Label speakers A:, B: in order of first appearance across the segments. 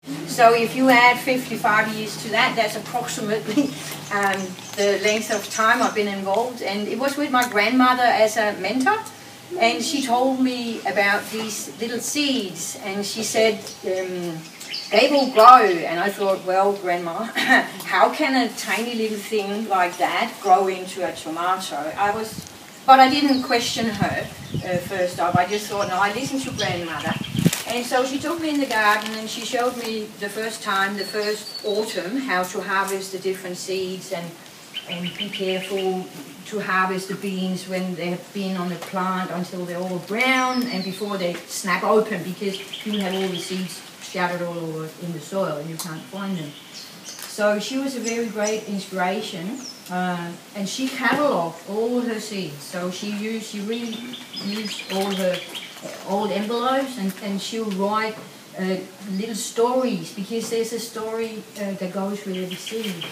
A: So if you add 55 years to that, that's approximately the length of time I've been involved. And it was with my grandmother as a mentor. And she told me about these little seeds. And she said, they will grow. And I thought, well, Grandma, how can a tiny little thing like that grow into a tomato? But I didn't question her first off. I just thought, no, I listened to Grandmother. And so she took me in the garden and she showed me the first autumn, how to harvest the different seeds and be careful to harvest the beans when they have been on the plant until they're all brown and before they snap open, because you have all the seeds scattered all over in the soil and you can't find them. So she was a very great inspiration, and she catalogued all her seeds. So she really used all her old envelopes, and she'll write little stories, because there's a story that goes with every seed.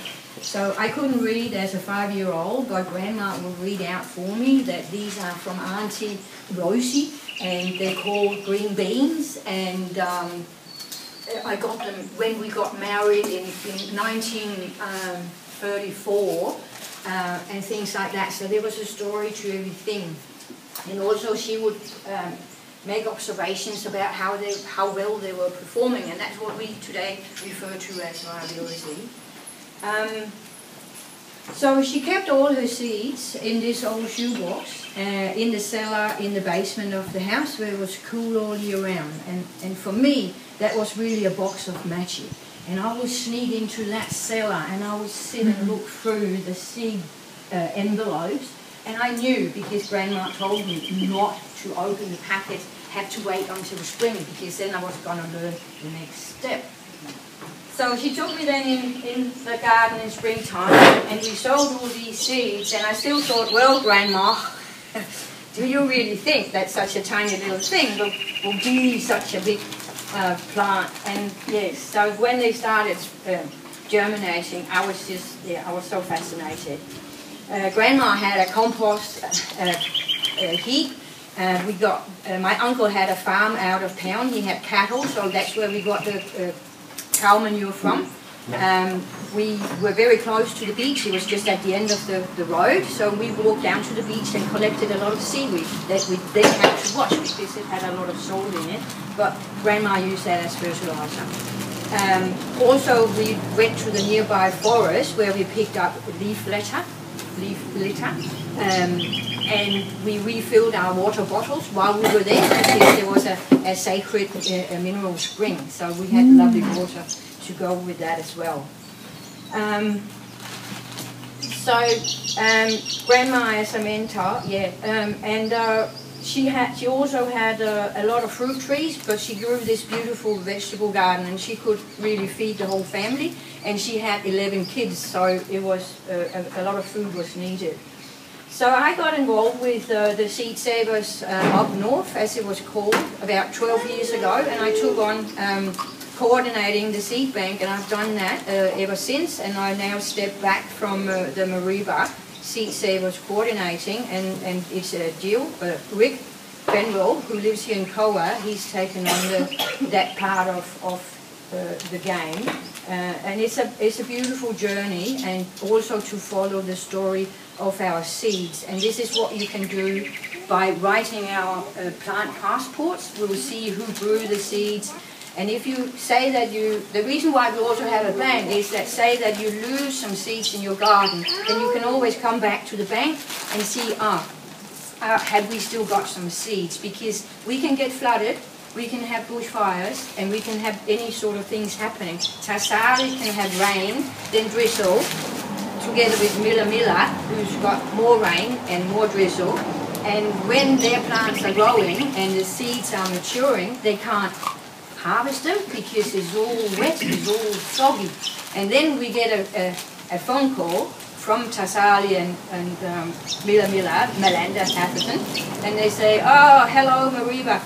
A: So I couldn't read as a 5-year-old, but Grandma would read out for me that these are from Auntie Rosie, and they're called green beans, and I got them when we got married in 1934, and things like that. So there was a story to everything. And also she would make observations about how well they were performing, and that's what we today refer to as viability. So she kept all her seeds in this old shoebox in the cellar in the basement of the house, where it was cool all year round. And for me, that was really a box of magic. And I would sneak into that cellar and I would sit and look through the seed envelopes. And I knew, because Grandma told me not to open the packet, had to wait until spring, because then I was going to learn the next step. So she took me then in the garden in springtime, and we sowed all these seeds, and I still thought, well, Grandma, do you really think that such a tiny little thing will be such a big plant? And yes, so when they started germinating, I was so fascinated. Grandma had a compost heap. My uncle had a farm out of town. He had cattle, so that's where we got the cow manure from. We were very close to the beach. It was just at the end of the road, so we walked down to the beach and collected a lot of seaweed that we then had to wash, because it had a lot of salt in it, but Grandma used that as fertilizer. Also, we went to the nearby forest where we picked up leaf litter, and we refilled our water bottles while we were there, because there was a sacred mineral spring, so we had lovely water to go with that as well. Grandma as a mentor, she also had a lot of fruit trees, but she grew this beautiful vegetable garden, and she could really feed the whole family, and she had 11 kids, so it was a lot of food was needed. So I got involved with the seedsavers up north, as it was called, about 12 years ago, and I took on coordinating the seed bank, and I've done that ever since, and I now step back from the Mariba seedsavers coordinating, and it's Rick Benwell, who lives here in Koah. He's taken on that part of the game, and it's a beautiful journey, and also to follow the story of our seeds. And this is what you can do by writing our plant passports. We'll see who grew the seeds. And if you say that the reason why we also have a bank is that, say that you lose some seeds in your garden, then you can always come back to the bank and see, have we still got some seeds? Because we can get flooded, we can have bushfires, and we can have any sort of things happening. Tassali can have rain, then drizzle, together with Milla who's got more rain and more drizzle. And when their plants are growing and the seeds are maturing, they can't harvest them because it's all wet, it's all soggy. And then we get a phone call from Tassali and Melinda Atherton, and they say, oh, hello Mariba,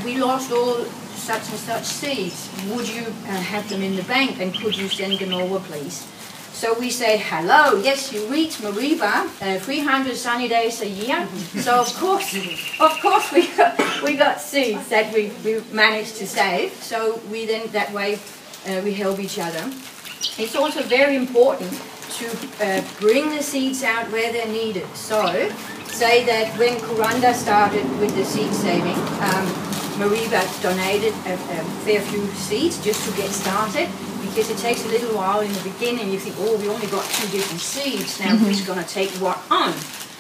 A: we lost all such and such seeds. Would you have them in the bank, and could you send them over, please? So we say, hello, yes, you reach Mariba 300 sunny days a year. So of course we got seeds that we managed to save. So we then that way we help each other. It's also very important to bring the seeds out where they're needed. So, say that when Kuranda started with the seed saving, Mariba donated a fair few seeds just to get started, because it takes a little while in the beginning. You think, oh, we only got 2 different seeds, now who's going to take what on?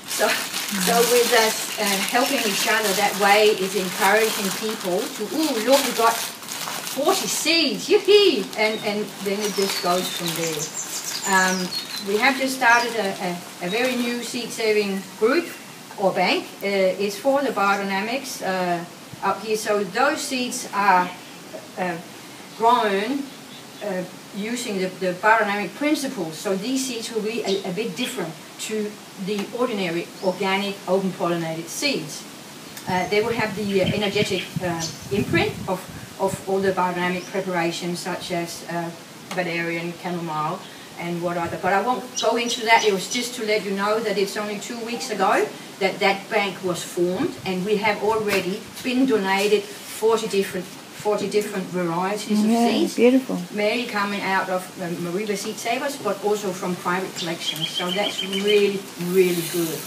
A: So with us helping each other that way is encouraging people to, oh, look, we got 40 seeds, yippee! And then it just goes from there. We have just started a very new seed-saving group or bank. It's for the biodynamics up here. So those seeds are grown using the biodynamic principles. So these seeds will be a bit different to the ordinary organic open pollinated seeds. They will have the energetic imprint of all the biodynamic preparations, such as valerian, chamomile, and what other. But I won't go into that. It was just to let you know that it's only 2 weeks ago that that bank was formed, and we have already been donated 40 different varieties of seeds.
B: Beautiful.
A: Mainly coming out of Mariba Seedsavers, but also from private collections. So that's really, really good.